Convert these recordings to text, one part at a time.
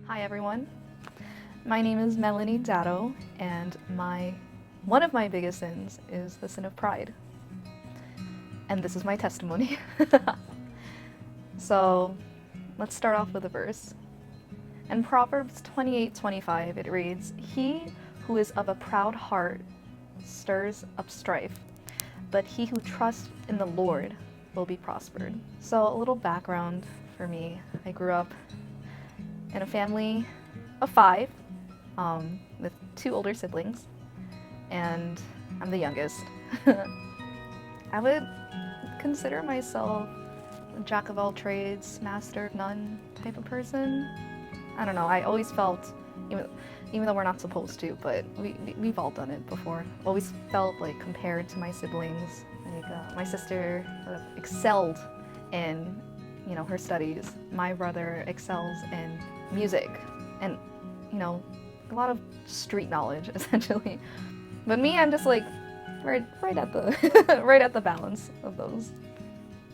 Hi everyone, my name is Melanie Dado, and one of my biggest sins is the sin of pride. And this is my testimony. So let's start off with a verse. In Proverbs 28:25 it reads, "He who is of a proud heart stirs up strife, but he who trusts in the Lord will be prospered." So a little background for me. I grew up in a family of five, with two older siblings, and I'm the youngest. I would consider myself a jack of all trades, master of none type of person. I don't know, I always felt, even though we're not supposed to, but we've all done it before, always felt like compared to my siblings, like my sister excelled in her studies. My brother excels in music and a lot of street knowledge essentially. But me, I'm just like right at the right at the balance of those.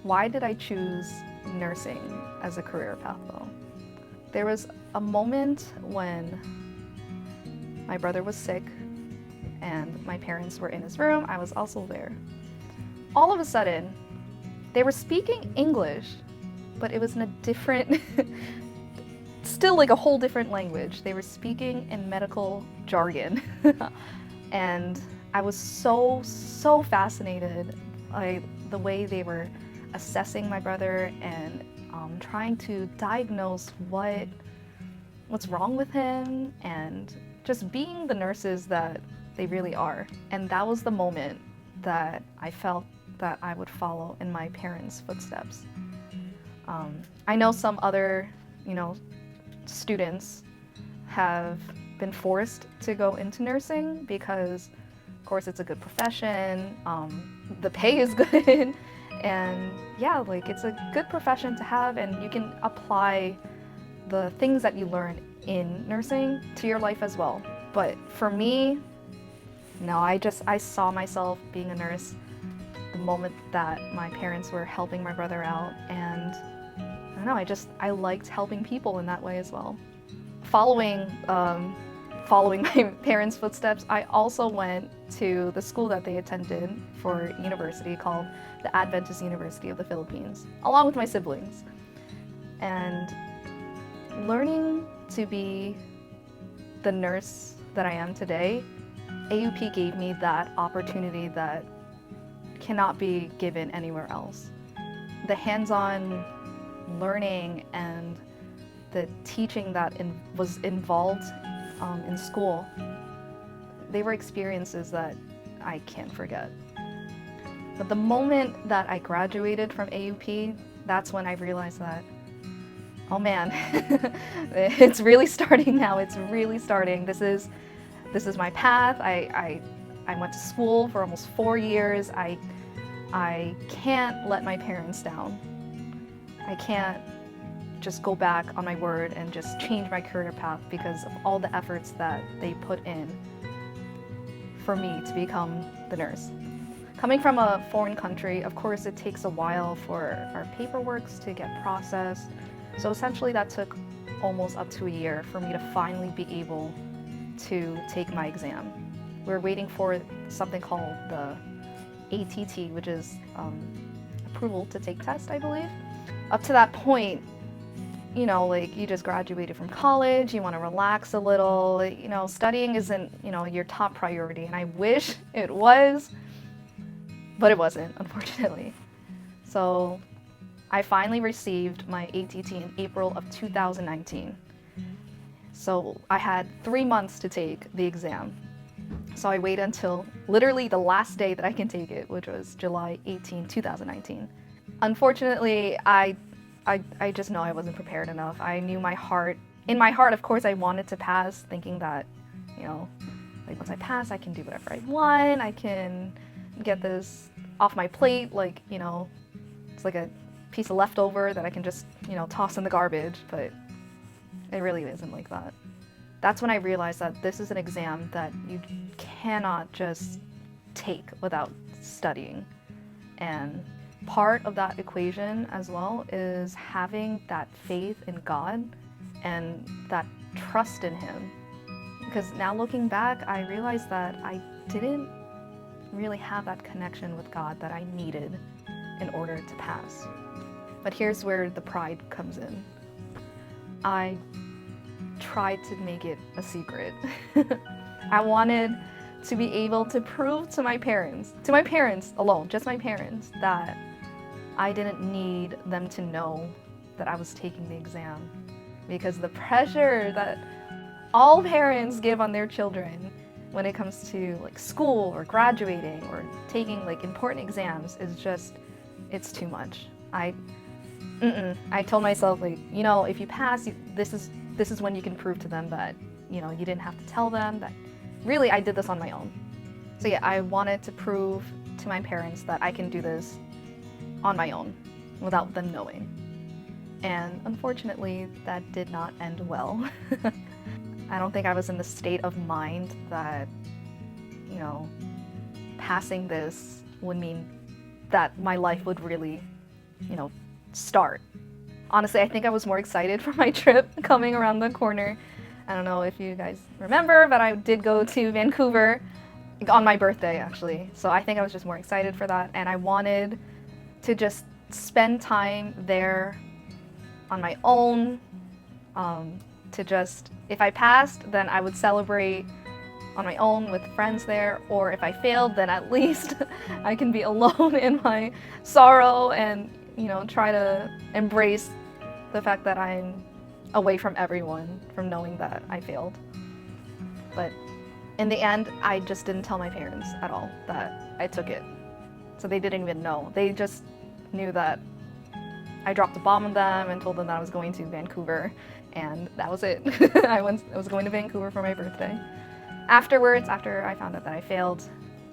Why did I choose nursing as a career path though? There was a moment when my brother was sick and my parents were in his room. I was also there. All of a sudden, they were speaking English, but it was in a different still like a whole different language. They were speaking in medical jargon. And I was so fascinated by the way they were assessing my brother and trying to diagnose what's wrong with him and just being the nurses that they really are. And that was the moment that I felt that I would follow in my parents' footsteps. I know some other, students have been forced to go into nursing because, of course, it's a good profession, the pay is good, and yeah, like it's a good profession to have, and you can apply the things that you learn in nursing to your life as well. But for me, no, I saw myself being a nurse the moment that my parents were helping my brother out, and I don't know, I liked helping people in that way as well. Following my parents' footsteps, I also went to the school that they attended for university called the Adventist University of the Philippines, along with my siblings. And learning to be the nurse that I am today, AUP gave me that opportunity that cannot be given anywhere else. The hands-on learning and the teaching that was involved in school, they were experiences that I can't forget. But the moment that I graduated from AUP, that's when I realized that, oh man, it's really starting now. It's really starting. This is my path. I went to school for almost 4 years. I can't let my parents down. I can't just go back on my word and just change my career path because of all the efforts that they put in for me to become the nurse. Coming from a foreign country, of course, it takes a while for our paperwork to get processed. So essentially that took almost up to a year for me to finally be able to take my exam. We're waiting for something called the ATT, which is approval to take test, I believe. Up to that point, like you just graduated from college, you want to relax a little, studying isn't, your top priority. And I wish it was, but it wasn't, unfortunately. So I finally received my ATT in April of 2019. So I had 3 months to take the exam. So I waited until literally the last day that I can take it, which was July 18, 2019. Unfortunately, I just know I wasn't prepared enough. I knew in my heart, of course, I wanted to pass, thinking that, like once I pass, I can do whatever I want. I can get this off my plate, like, it's like a piece of leftover that I can just, toss in the garbage, but it really isn't like that. That's when I realized that this is an exam that you cannot just take without studying. And part of that equation as well is having that faith in God and that trust in him. Because now looking back, I realized that I didn't really have that connection with God that I needed in order to pass. But here's where the pride comes in. I tried to make it a secret. I wanted to be able to prove to my parents alone, just my parents, that I didn't need them to know that I was taking the exam. Because the pressure that all parents give on their children when it comes to like school or graduating or taking like important exams is just, it's too much. I told myself, like, you know, if you pass, this is when you can prove to them that, you know, you didn't have to tell them that. Really, I did this on my own. So yeah, I wanted to prove to my parents that I can do this on my own without them knowing. And unfortunately, that did not end well. I don't think I was in the state of mind that, you know, passing this would mean that my life would really, you know, start. Honestly, I think I was more excited for my trip coming around the corner. I don't know if you guys remember, but I did go to Vancouver on my birthday, actually. So I think I was just more excited for that. And I wanted to just spend time there on my own, to just, if I passed, then I would celebrate on my own with friends there, or if I failed, then at least I can be alone in my sorrow and, you know, try to embrace the fact that I'm away from everyone, from knowing that I failed. But in the end, I just didn't tell my parents at all that I took it. So they didn't even know. They just knew that I dropped a bomb on them and told them that I was going to Vancouver, and that was it. I was going to Vancouver for my birthday. Afterwards, after I found out that I failed,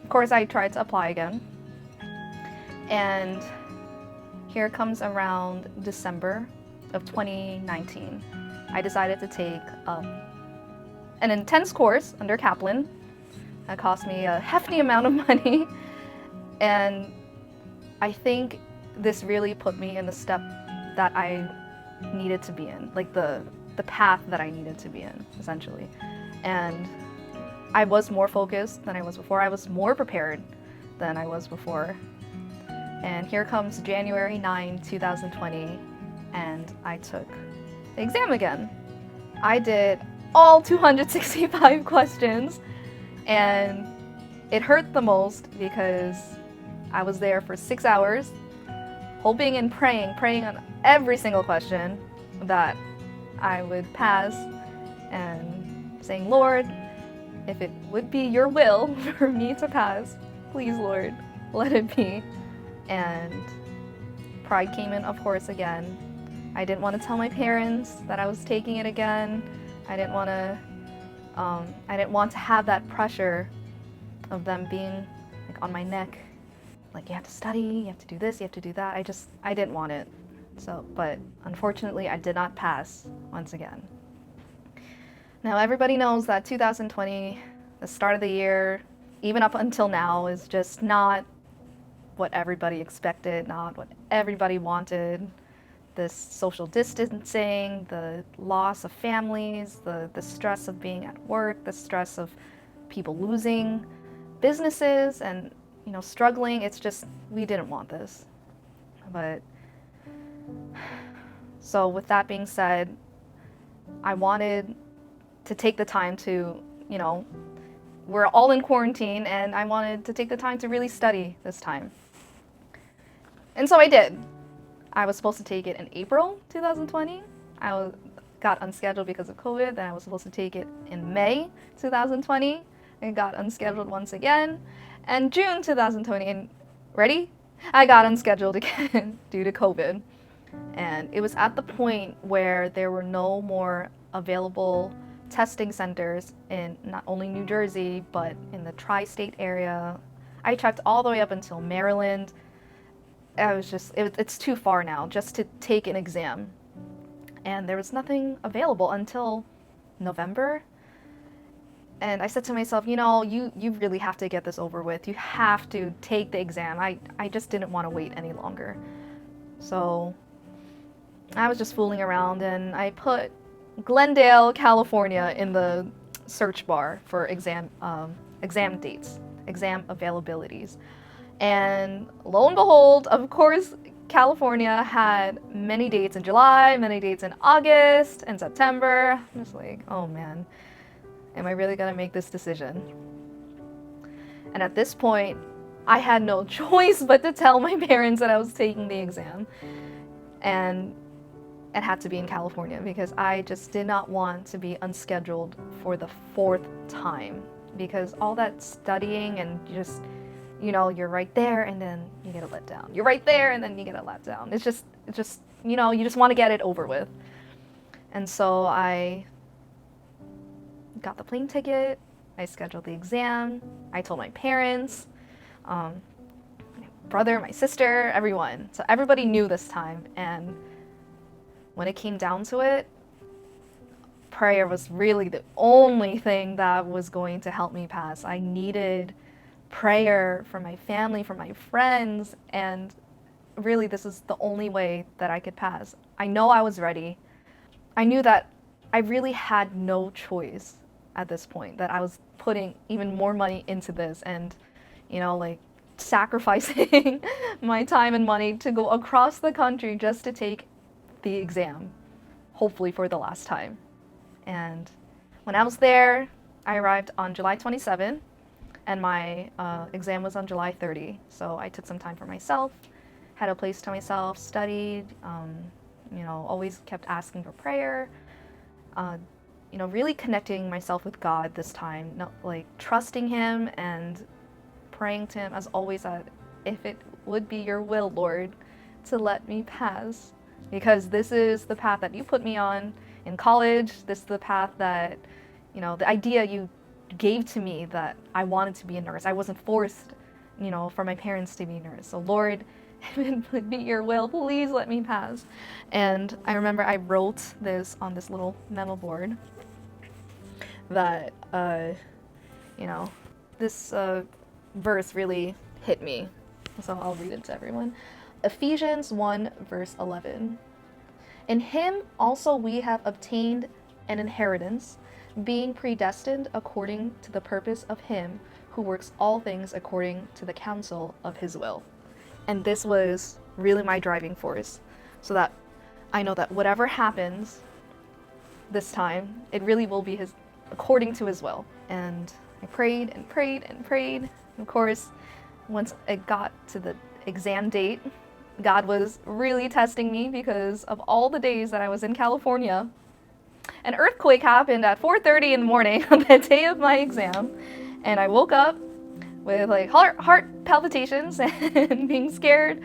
of course I tried to apply again. And here comes around December of 2019. I decided to take an intense course under Kaplan. That cost me a hefty amount of money. And I think this really put me in the step that I needed to be in, like the path that I needed to be in, essentially. And I was more focused than I was before. I was more prepared than I was before. And here comes January 9, 2020, and I took the exam again. I did all 265 questions, and it hurt the most because I was there for 6 hours, hoping and praying on every single question that I would pass, and saying, Lord, if it would be your will for me to pass, please, Lord, let it be. And pride came in, of course, again. I didn't want to tell my parents that I was taking it again. I didn't want to have that pressure of them being like on my neck, like, you have to study, you have to do this, you have to do that. I didn't want it. So, but unfortunately, I did not pass once again. Now, everybody knows that 2020, the start of the year, even up until now, is just not what everybody expected, not what everybody wanted. This social distancing, the loss of families, the stress of being at work, the stress of people losing businesses and, you know, struggling. It's just, we didn't want this. But so with that being said, I wanted to take the time to, you know, we're all in quarantine, and I wanted to take the time to really study this time. And so I did. I was supposed to take it in April 2020. Got unscheduled because of COVID. Then I was supposed to take it in May 2020. It got unscheduled once again. And June 2020, and ready? I got unscheduled again due to COVID. And it was at the point where there were no more available testing centers in not only New Jersey, but in the tri-state area. I checked all the way up until Maryland. I was just, it's too far now just to take an exam. And there was nothing available until November. And I said to myself, you know, you really have to get this over with. You have to take the exam. I just didn't want to wait any longer. So I was just fooling around, and I put Glendale, California in the search bar for exam dates, exam availabilities. And lo and behold, of course, California had many dates in July, many dates in August and September. I'm just like, oh man, am I really gonna make this decision? And at this point, I had no choice but to tell my parents that I was taking the exam. And it had to be in California because I just did not want to be unscheduled for the 4th time. Because all that studying and just, you're right there and then you get a letdown. You're right there and then you get a letdown. It's just, you just want to get it over with. And so I got the plane ticket, I scheduled the exam, I told my parents, my brother, my sister, everyone. So everybody knew this time. And when it came down to it, prayer was really the only thing that was going to help me pass. I needed prayer from my family, from my friends, and really this is the only way that I could pass. I know I was ready. I knew that I really had no choice at this point, that I was putting even more money into this and, sacrificing my time and money to go across the country just to take the exam, hopefully for the last time. And when I was there, I arrived on July 27 and my exam was on July 30. So I took some time for myself, had a place to myself, studied, always kept asking for prayer, really connecting myself with God this time, trusting Him and praying to Him as always that if it would be your will, Lord, to let me pass. Because this is the path that you put me on in college. This is the path that, the idea you gave to me that I wanted to be a nurse. I wasn't forced, for my parents to be a nurse. So Lord, if it would be your will, please let me pass. And I remember I wrote this on this little memo board that, this verse really hit me. So I'll read it to everyone. Ephesians 1 verse 11. In Him also we have obtained an inheritance, being predestined according to the purpose of Him who works all things according to the counsel of His will. And this was really my driving force, so that I know that whatever happens this time, it really will be according to His will. And I prayed and prayed and prayed. Of course, once it got to the exam date, God was really testing me because of all the days that I was in California. An earthquake happened at 4:30 in the morning on the day of my exam, and I woke up with heart palpitations and being scared,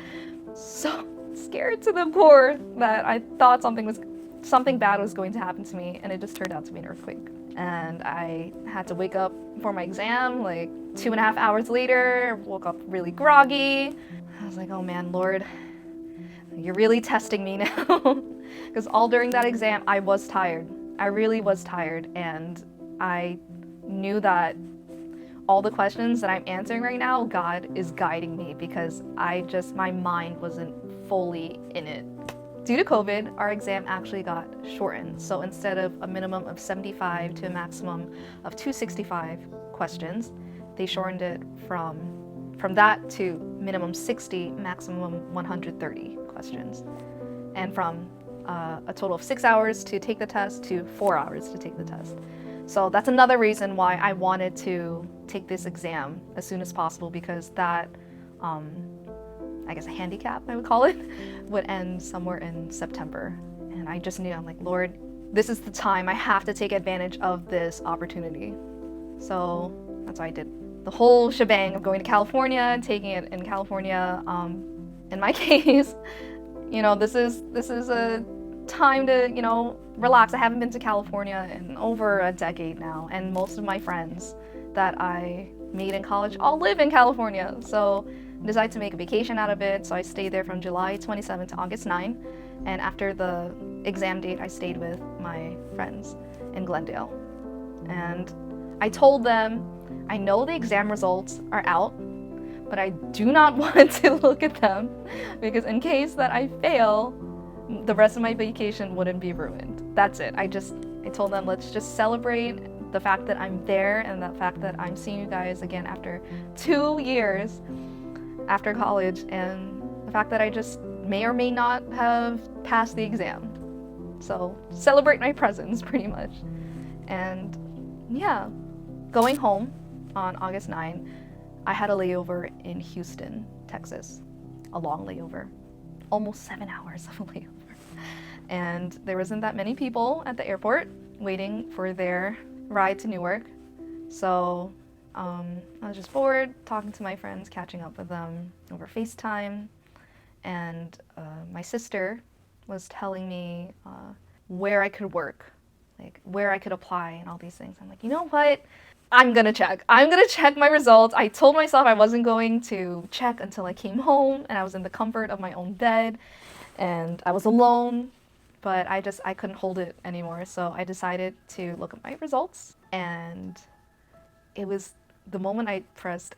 so scared to the core that I thought something bad was going to happen to me, and it just turned out to be an earthquake. And I had to wake up for my exam 2.5 hours later, woke up really groggy. I was like, oh man, Lord, you're really testing me now. Because all during that exam, I was tired. I really was tired. And I knew that all the questions that I'm answering right now, God is guiding me because my mind wasn't fully in it. Due to COVID, our exam actually got shortened. So instead of a minimum of 75 to a maximum of 265 questions, they shortened it from that to minimum 60, maximum 130 questions. And from a total of 6 hours to take the test to 4 hours to take the test. So that's another reason why I wanted to take this exam as soon as possible, because that, I guess a handicap, I would call it, would end somewhere in September. And I just knew, I'm like, Lord, this is the time. I have to take advantage of this opportunity. So that's why I did the whole shebang of going to California, taking it in California. In my case, this is a time to, relax. I haven't been to California in over a decade now, and most of my friends that I made in college all live in California. So I decided to make a vacation out of it. So I stayed there from July 27 to August 9. And after the exam date, I stayed with my friends in Glendale. And I told them, I know the exam results are out, but I do not want to look at them because in case that I fail, the rest of my vacation wouldn't be ruined. that's it. I told them, let's just celebrate the fact that I'm there and the fact that I'm seeing you guys again after 2 years after college, and the fact that I just may or may not have passed the exam. So celebrate my presence pretty much. And yeah, going home on August 9, I had a layover in Houston, Texas. A long layover. Almost 7 hours of a layover. And there wasn't that many people at the airport waiting for their ride to Newark. So I was just bored, talking to my friends, catching up with them over FaceTime. And my sister was telling me where I could work, like where I could apply and all these things. I'm like, you know what? I'm gonna check my results. I told myself I wasn't going to check until I came home and I was in the comfort of my own bed and I was alone, but I couldn't hold it anymore. So I decided to look at my results, and it was the moment I pressed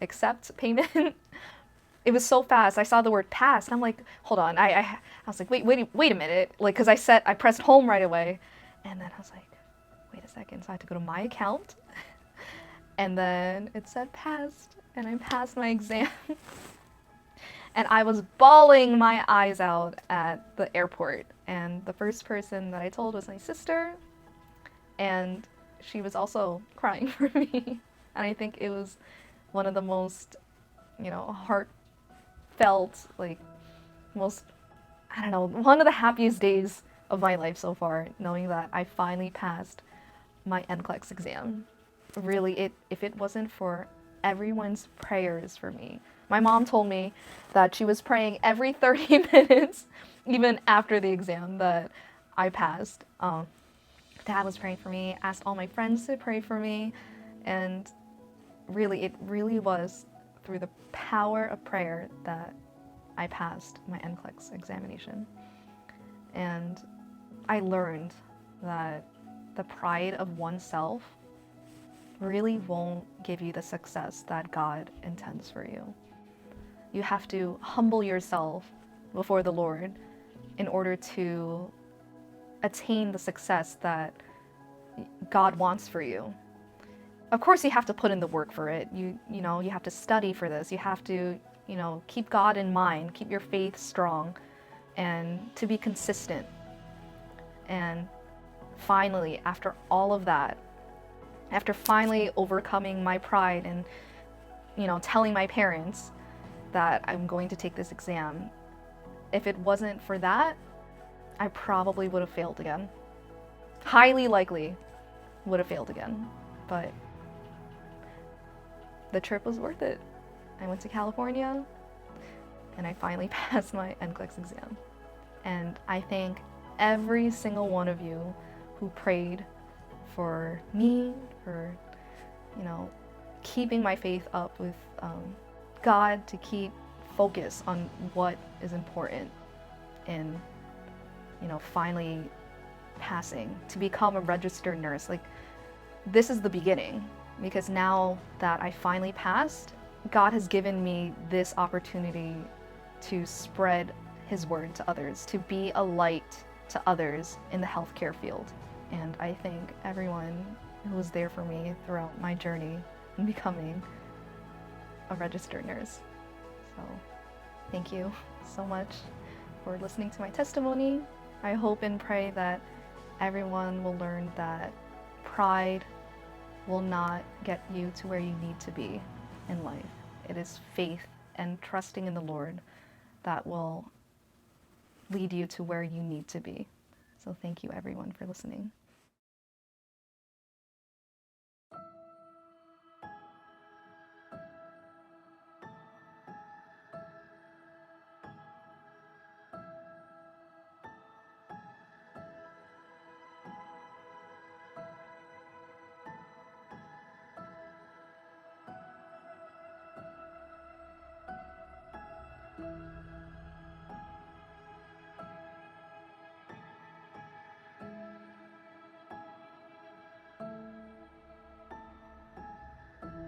accept payment. It was so fast. I saw the word pass, and I'm like, hold on. I was like, wait a minute, like, because I pressed home right away, and then I was like, wait a second. So I had to go to my account, and then it said passed, and I passed my exam. And I was bawling my eyes out at the airport. And the first person that I told was my sister, and she was also crying for me. And I think it was one of the most, heartfelt, like, most, I don't know, one of the happiest days of my life so far, knowing that I finally passed my NCLEX exam. Really, if it wasn't for everyone's prayers for me. My mom told me that she was praying every 30 minutes, even after the exam, that I passed. Dad was praying for me, asked all my friends to pray for me, and really, it really was through the power of prayer that I passed my NCLEX examination. And I learned that the pride of oneself really won't give you the success that God intends for you. You have to humble yourself before the Lord in order to attain the success that God wants for you. Of course, you have to put in the work for it. You have to study for this. You have to, keep God in mind, keep your faith strong, and to be consistent. And finally, after all of that, after finally overcoming my pride and, telling my parents that I'm going to take this exam, if it wasn't for that, I probably would have failed again. Highly likely would have failed again. But the trip was worth it. I went to California and I finally passed my NCLEX exam. And I thank every single one of you who prayed for me, for, keeping my faith up with God, to keep focus on what is important in, finally passing, to become a registered nurse. Like, this is the beginning, because now that I finally passed, God has given me this opportunity to spread His word to others, to be a light to others in the healthcare field. And I thank everyone who was there for me throughout my journey in becoming a registered nurse. So thank you so much for listening to my testimony. I hope and pray that everyone will learn that pride will not get you to where you need to be in life. It is faith and trusting in the Lord that will lead you to where you need to be. So thank you everyone for listening.